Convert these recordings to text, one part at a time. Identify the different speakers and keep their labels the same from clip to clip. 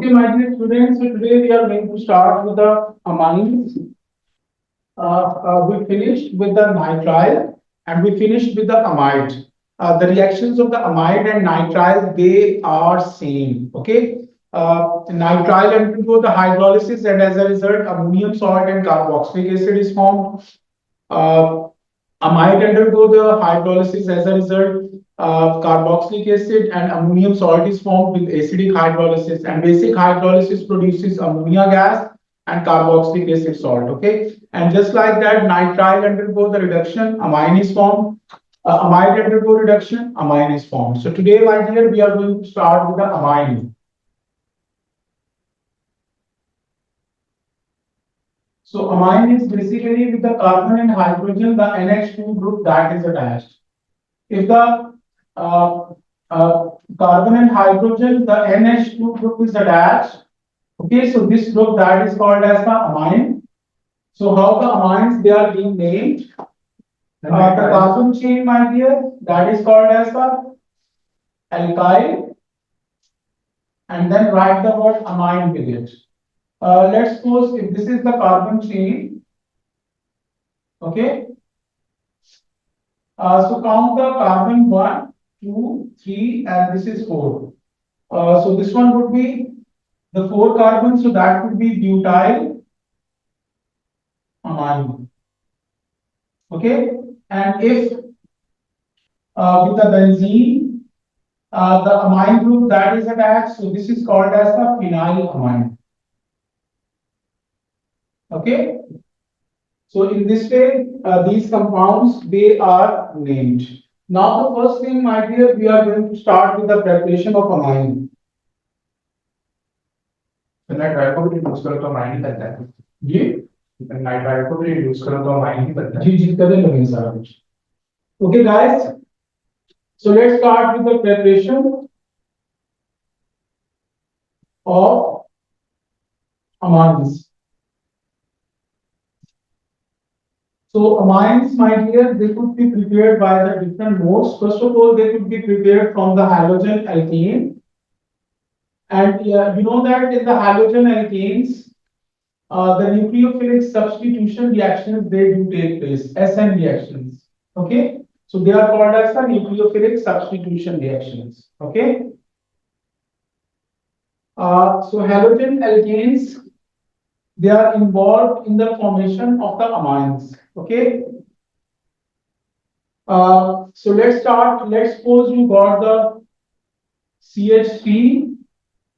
Speaker 1: Okay, my dear students, so today we are going to start with the amines. We finished with the nitrile and we finished with the amide. The reactions of the amide and nitrile, they are same. Okay. Nitrile undergo the hydrolysis and as a result, ammonium salt and carboxylic acid is formed. Uh, Amide undergo the hydrolysis as a result. Carboxylic acid and ammonium salt is formed with acidic hydrolysis, and basic hydrolysis produces ammonia gas and carboxylic acid salt. Okay, and just like that, nitrile undergo the reduction, amine is formed. Amide undergo reduction, amine is formed. So today, my dear, we are going to start with the amine. So amine is basically with the carbon and hydrogen, the NH2 group that is attached. If the uh, uh, carbon and hydrogen, the NH2 group is attached. Okay, so this group that is called as the amine. So how the amines they are being named? The carbon chain, my dear, that is called as the alkyl, and then write the word amine with it. Let's suppose if this is the carbon chain, okay. So count the carbon 1, 2, 3, and this is 4. So this one would be the 4 carbons, so that would be butyl amine. Okay, and if with the benzene, the amine group that is attached, so this is called as the phenyl amine. Okay, so in this way, these compounds they are named. Now, the first thing, my dear, we are going to start with the preparation of amine. Nitrile को भी use करो तो amine ही बनता है जी nitrile को भी use करो तो अमाइन ही बनता है जी जी करने लगे सारा कुछ okay guys so let's start with the preparation of amines. So amines, my dear, they could be prepared by the different modes. First of all, they could be prepared from the halogen alkane. And you know that in the halogen alkanes, the nucleophilic substitution reactions they do take place, SN reactions. Okay, so they are called as the nucleophilic substitution reactions. Okay, so halogen alkanes they are involved in the formation of the amines. Okay, so let's start. Let's suppose you got the CH3,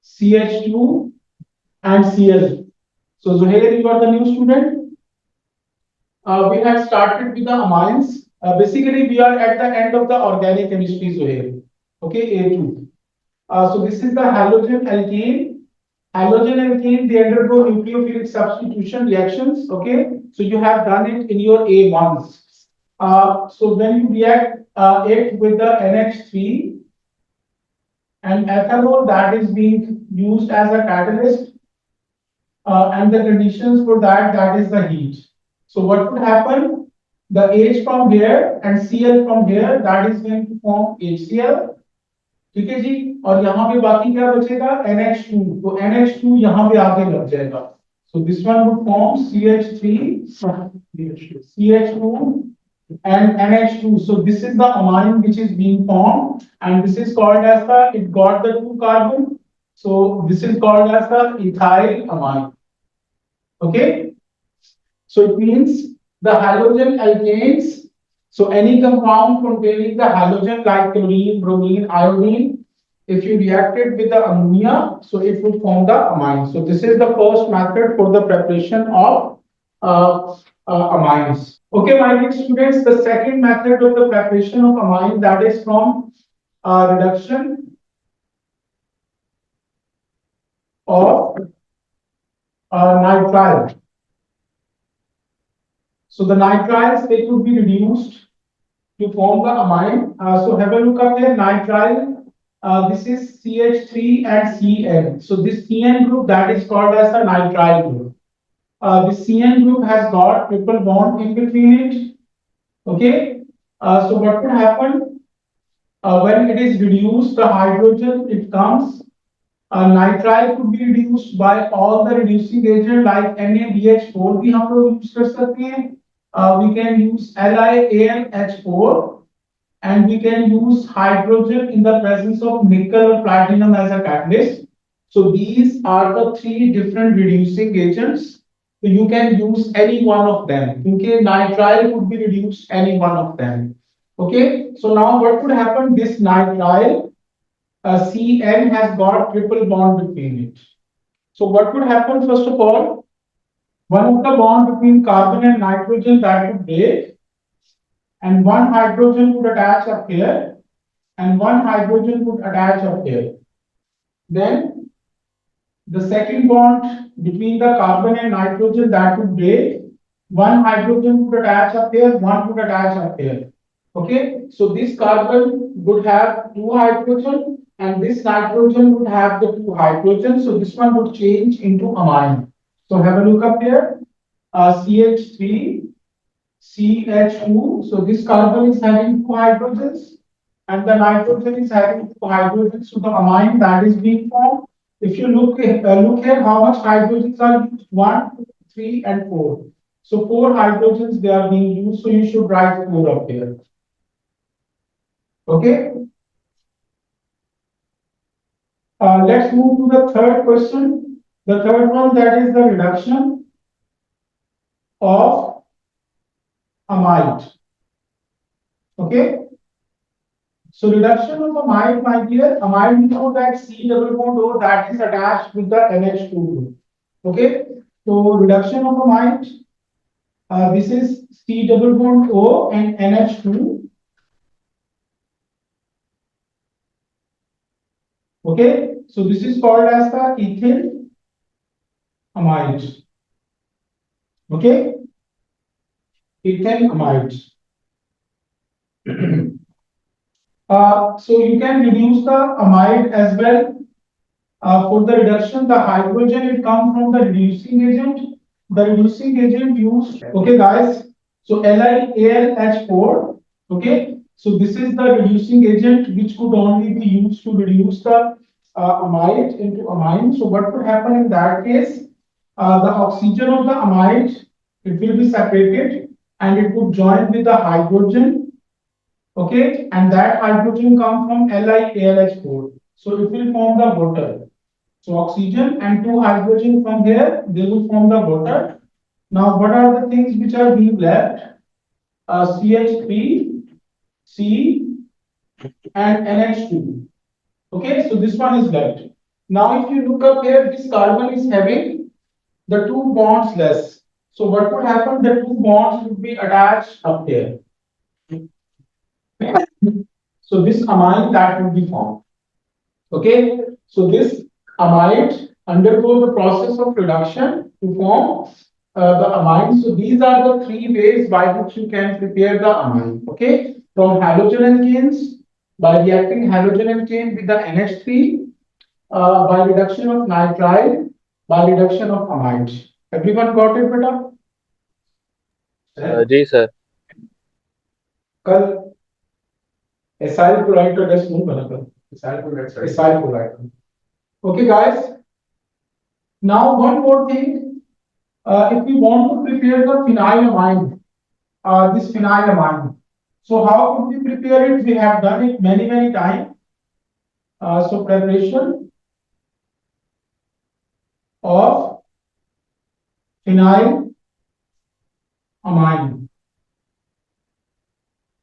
Speaker 1: CH2, and Cl. So Zuhair, you are the new student. We have started with the amines. Basically, we are at the end of the organic chemistry, Zuhair. Okay, A2. So this is the halogen alkane. Halogen alkane, they undergo nucleophilic substitution reactions. Okay, so you have done it in your A1s. So when you react it with the NH3 and ethanol that is being used as a catalyst, and the conditions for that is the heat. So what would happen? The H from here and Cl from here that is going to form HCl. ठीक है जी और यहाँ पे बाकी क्या बचेगा NH2 तो NH2 यहाँ पे आगे लग जाएगा so this one would form CH3 CH2 and NH2 so this is the amine which is being formed and this is called as the it got the 2 carbon so this is called as the ethyl amine. Okay, so it means the halogen alkanes. So any compound containing the halogen like chlorine, bromine, iodine, if you react it with the ammonia, so it will form the amine. So this is the first method for the preparation of amines. Okay, my dear students, the second method of the preparation of amine that is from reduction of nitrile. So the nitriles they could be reduced to form the amine. So have a look at the nitrile. This is CH3 and Cn. So this Cn group that is called as the nitrile group. The Cn group has got triple bond in between it. Okay. So what will happen when it is reduced? The hydrogen it comes Nitrile could be reduced by all the reducing agent like NaBH4 भी हम लोग use कर सकते हैं. We can use LiAlH4 and we can use hydrogen in the presence of nickel or platinum as a catalyst. So these are the three different reducing agents. So you can use any one of them. Okay, nitrile could be reduced any one of them. Okay, so now what would happen? This nitrile Cn has got triple bond between it. So what would happen first of all? One of the bond between carbon and nitrogen that would break, and one hydrogen would attach up here, and one hydrogen would attach up here. Then the second bond between the carbon and nitrogen that would break, one hydrogen would attach up here, one would attach up here. Okay, so this carbon would have two hydrogen and this nitrogen would have the two hydrogen. So this one would change into amine. So have a look up here. CH3, CH2. So this carbon is having two hydrogens and the nitrogen is having two hydrogens. So the amine that is being formed. If you look here, how much hydrogens are used? 1, 2, 3, and 4. So 4 hydrogens they are being used. So you should write 4 up here. Okay. Let's move to the third question. The third one, that is the reduction of amide. Okay. So reduction of amide, my dear, amide, we know that C double bond O that is attached with the NH2 group. Okay. So reduction of amide, this is C double bond O and NH2. Okay. So this is called as the ethyl amide. Okay. Ethyl amide. So you can reduce the amide as well. For the reduction, the hydrogen it comes from the reducing agent. The reducing agent used. Okay, guys. So LiAlH4. Okay. So this is the reducing agent which could only be used to reduce the amide into amine. So what would happen in that case? The oxygen of the amide it will be separated and it would join with the hydrogen. Okay, and that hydrogen comes from LiAlH4. So it will form the water. So oxygen and two hydrogen from here, they will form the water. Now, what are the things which are being left? CH3, C, and NH2. Okay, so this one is left. Now, if you look up here, this carbon is having the two bonds less. So what would happen? The two bonds would be attached up here. So this amine that will be formed. Okay, so this amide undergo the process of reduction to form the amine. So these are the three ways by which you can prepare the amine. Okay, from halogen alkanes by reacting halogen alkane with the NH3 by reduction of nitrile by reduction of amide. Everyone got it, beta?
Speaker 2: जी sir.
Speaker 1: कल acyl chloride का test नहीं बना कल acyl chloride. Okay, guys. Now one more thing. If we want to prepare the phenylamine, this phenylamine, so how could we prepare it? We have done it many times. So preparation of phenylamine.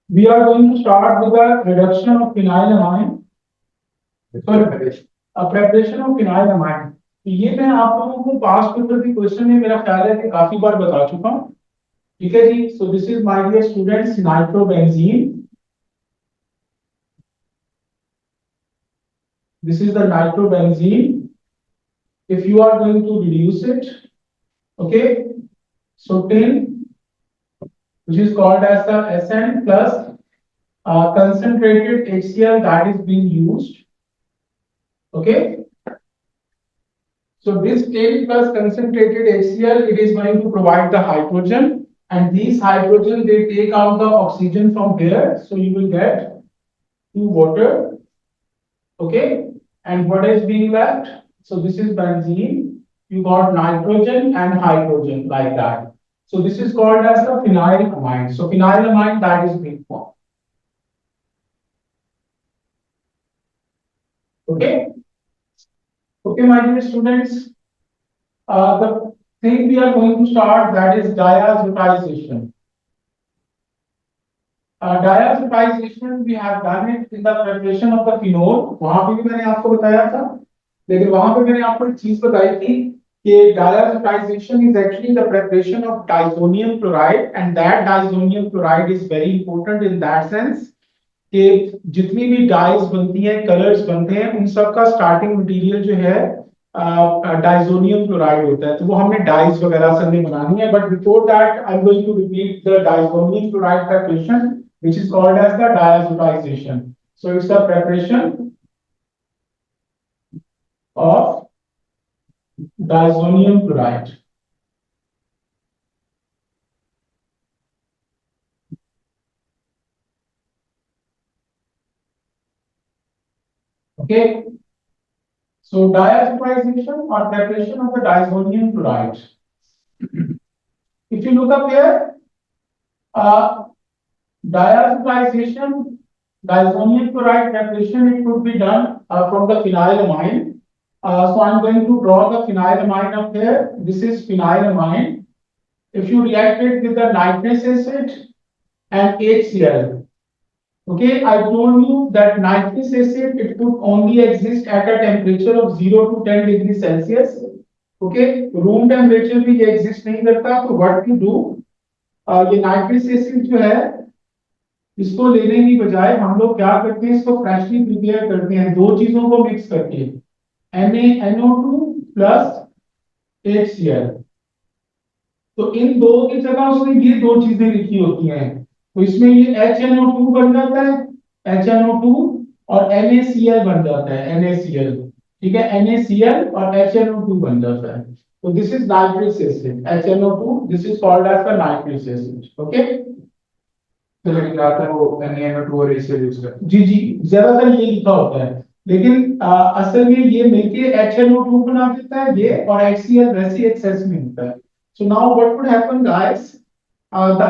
Speaker 1: We are going to start with the reduction of phenylamine. Sorry, preparation of phenylamine. ये मैं आप लोगों को past paper के question में मेरा ख्याल है कि काफी बार बता चुका हूँ. ठीक है जी. So this is my dear students nitrobenzene. This is the nitrobenzene. If you are going to reduce it, okay, so tin, which is called as the SN plus concentrated HCl that is being used. Okay, so this tin plus concentrated HCl it is going to provide the hydrogen, and these hydrogen they take out the oxygen from here, so you will get two water. Okay, and what is being left? So this is benzene. You got nitrogen and hydrogen like that. So this is called as the phenylamine. So phenylamine that is being formed. Okay. Okay, my dear students. The thing we are going to start that is diazotization. Diazotization we have done it in the preparation of the phenol. वहां पे भी मैंने आपको बताया था, लेकिन वहां पे मैंने आपको एक चीज बताई थी कि diazotization is actually the preparation of diazonium chloride, and that diazonium chloride is very important in that sense कि जितनी भी डाइज बनती हैं, कलर्स बनते हैं, उन सब का स्टार्टिंग मटेरियल जो है डाइजोनियम क्लोराइड होता है। तो वो हमने डाइज वगैरह से नहीं बनानी है, but before that I am going to repeat the diazonium chloride preparation which is called as the diazotization. So it's the preparation of diazonium chloride. Okay. So diazotization or preparation of the diazonium chloride. If you look up here, diazotization, diazonium chloride preparation, it could be done from the phenylamine. So I'm going to draw the phenylamine up here. This is phenylamine. If you react it with the nitrous acid and HCl, okay, I told you that nitrous acid it could only exist at a temperature of 0 to 10 degrees Celsius. Okay, room temperature भी ये exist नहीं करता. तो what you do? ये nitrous acid जो है इसको लेने की बजाय हम लोग क्या करते हैं, इसको फ्रेशली प्रिपेयर करते हैं दो चीजों को मिक्स करके NaNO2 प्लस HCl। तो इन दो की जगह उसने ये दो चीजें लिखी होती हैं, तो इसमें ये HNO2 बन जाता है, HNO2 और NaCl बन जाता है, NaCl। ठीक है, NaCl और HNO2 बन जाता है। तो this is nitric acid, HNO2, this is called as the nitric acid. Okay, तो लेकिन आता है वो NaNO2 और HCl यूज करते हैं। जी जी, ज्यादातर ये लिखा होता है, लेकिन असल में ये मिलके HNO2 बना देता है ये, और HCl वैसे एक्सेस में होता है। So now what would happen, guys? The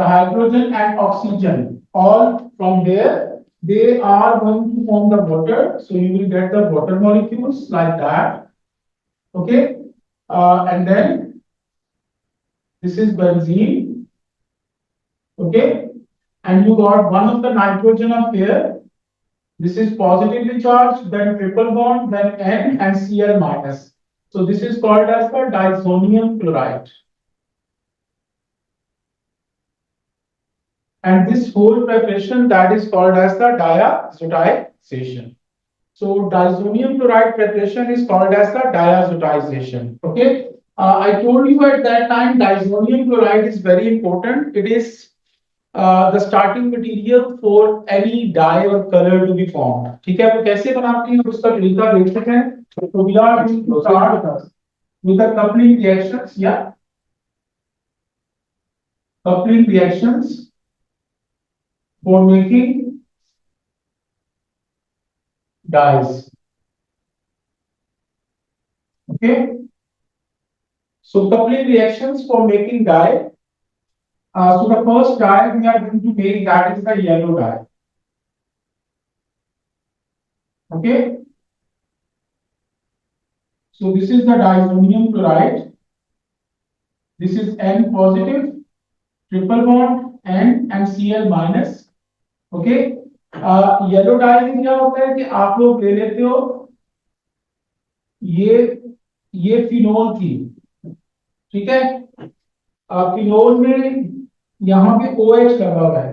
Speaker 1: hydrogen and oxygen, all from there, they are going to form the water. So you will get the water molecules like that. Okay, and then this is benzene. Okay, and you got one of the nitrogen up here. This is positively charged, then triple bond, then N and Cl minus. So this is called as the diazonium chloride. And this whole preparation that is called as the diazotization. So diazonium chloride preparation is called as the diazotization. Okay. I told you at that time diazonium chloride is very important. It is the starting material for any dye or color to be formed. ठीक है, वो कैसे बनाती हैं उसका तरीका देख सकते हैं। So we are going to start with the coupling reactions. Yeah, coupling reactions for making dyes. Okay, so coupling reactions for making dye. So the first dye we are going to make, that is the yellow dye. Okay, so this is the diazonium chloride. This is N positive, triple bond N and Cl minus. Okay, yellow die में क्या होता है कि आप लोग ले लेते हो ये फिनोल थी, ठीक है, फिनोल में यहाँ पे OH लगा हुआ है,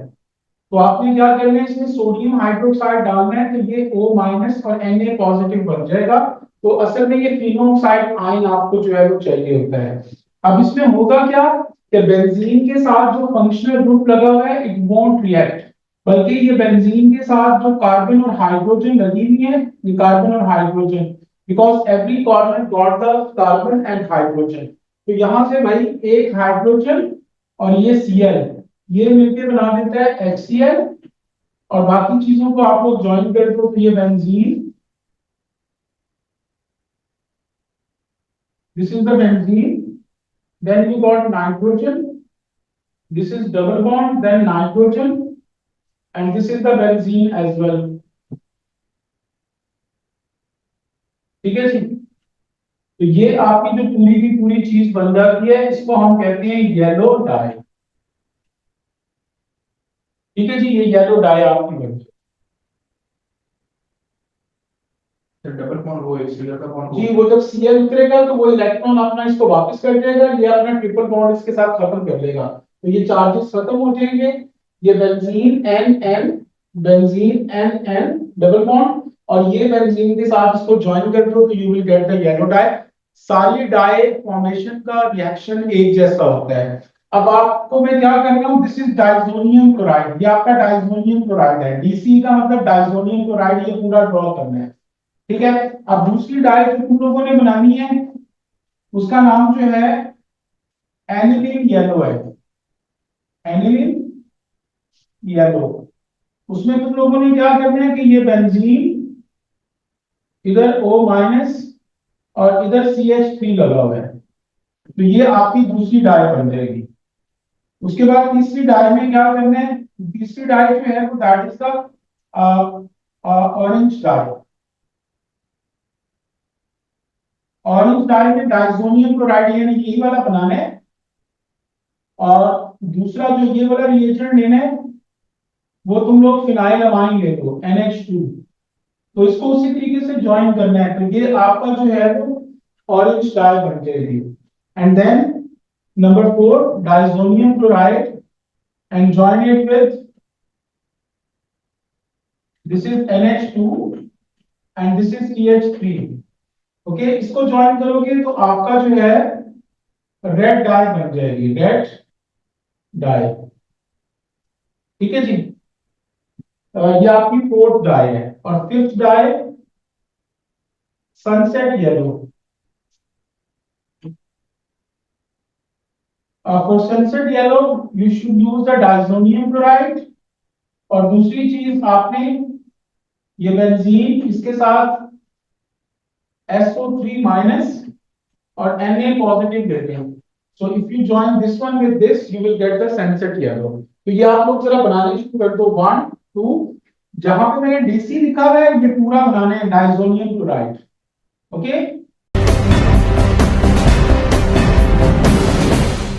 Speaker 1: तो आपने क्या करना है, इसमें सोडियम हाइड्रोक्साइड डालना है, तो ये O माइनस और Na पॉजिटिव बन जाएगा। तो असल में ये फिनोक्साइड आयन आपको जो है वो चाहिए होता है। अब इसमें होगा क्या कि बेंजीन के साथ जो फंक्शनल ग्रुप लगा हुआ है इट वोंट रिएक्ट, बल्कि ये बेंजीन के साथ जो कार्बन और हाइड्रोजन लगी हुई है, ये कार्बन और hydrogen, because every corner got the carbon and hydrogen, तो यहाँ से भाई एक हाइड्रोजन और ये Cl ये मिलकर बना देता है HCl, और बाकी चीजों को आप लोग ज्वाइन कर दो, तो ये benzene, this is the benzene, then we got nitrogen, this is double bond, then nitrogen, and this is the benzene as well. ठीक है जी। तो ये आपकी जो पूरी की पूरी चीज बन जाती है, इसको हम कहते हैं येलो डाई। ठीक है जी, ये येलो डाई आपकी बन जाती है। डबल बॉन्ड वो Cl का बॉन्ड जी, वो जब Cl उतरेगा तो वो इलेक्ट्रॉन अपना इसको वापस कर देगा, ये अपना ट्रिपल बॉन्ड इसके साथ खत्म कर देगा, तो ये चार्जेस खत्म हो जाएंगे। ये benzene N N, benzene N N double bond, और ये बेंजीन के साथ इसको ज्वाइन कर दो, तो you will get the yellow die. सारी डाई फॉर्मेशन का रिएक्शन एक जैसा होता है। अब आपको मैं क्या कर रहा हूं, दिस इज डाइजोनियम क्लोराइड, ये आपका डाइजोनियम क्लोराइड है, डीसी का मतलब डाइजोनियम क्लोराइड, ये पूरा ड्रॉ करना है। ठीक है। अब दूसरी डाई जो तुम लोगों ने बनानी है, उसका नाम जो है एनिलीन येलो है, एनिलीन येलो। उसमें तुम लोगों ने क्या करना है कि ये बेंजीन, इधर O माइनस और इधर CH3 लगा हुआ है, तो ये आपकी दूसरी डाई बन जाएगी। उसके बाद तीसरी डाई में क्या करना है, तीसरी डाई जो है वो that is the orange dye. Orange dye में डाइजोनियम क्लोराइड यानी यही वाला बनाना है, और दूसरा जो ये वाला रिएजेंट लेना है वो तुम लोग फिनाइल अमाइन ले लो NH2, तो इसको उसी तरीके से ज्वाइन करना है, तो ये आपका जो है वो ऑरेंज डाई बन जाएगी। And then number 4 diazonium chloride and join it with, this is NH2 and this is CH3। Okay, इसको ज्वाइन करोगे तो आपका जो है रेड डाई बन जाएगी, रेड डाई। ठीक है जी। ये आपकी फोर्थ डाई है, और fifth dye sunset yellow. For sunset yellow you should use the diazonium chloride, और दूसरी चीज आपने ये बेंजीन, इसके साथ SO3 माइनस और Na पॉजिटिव देते हैं। So if you join this one with this you will get the sunset yellow. तो ये आप लोग जरा बनाने शुरू कर दो, 1 2, जहां पे मैंने डीसी लिखा हुआ है ये पूरा बनाना है डाइजोनियम क्लोराइड। ओके,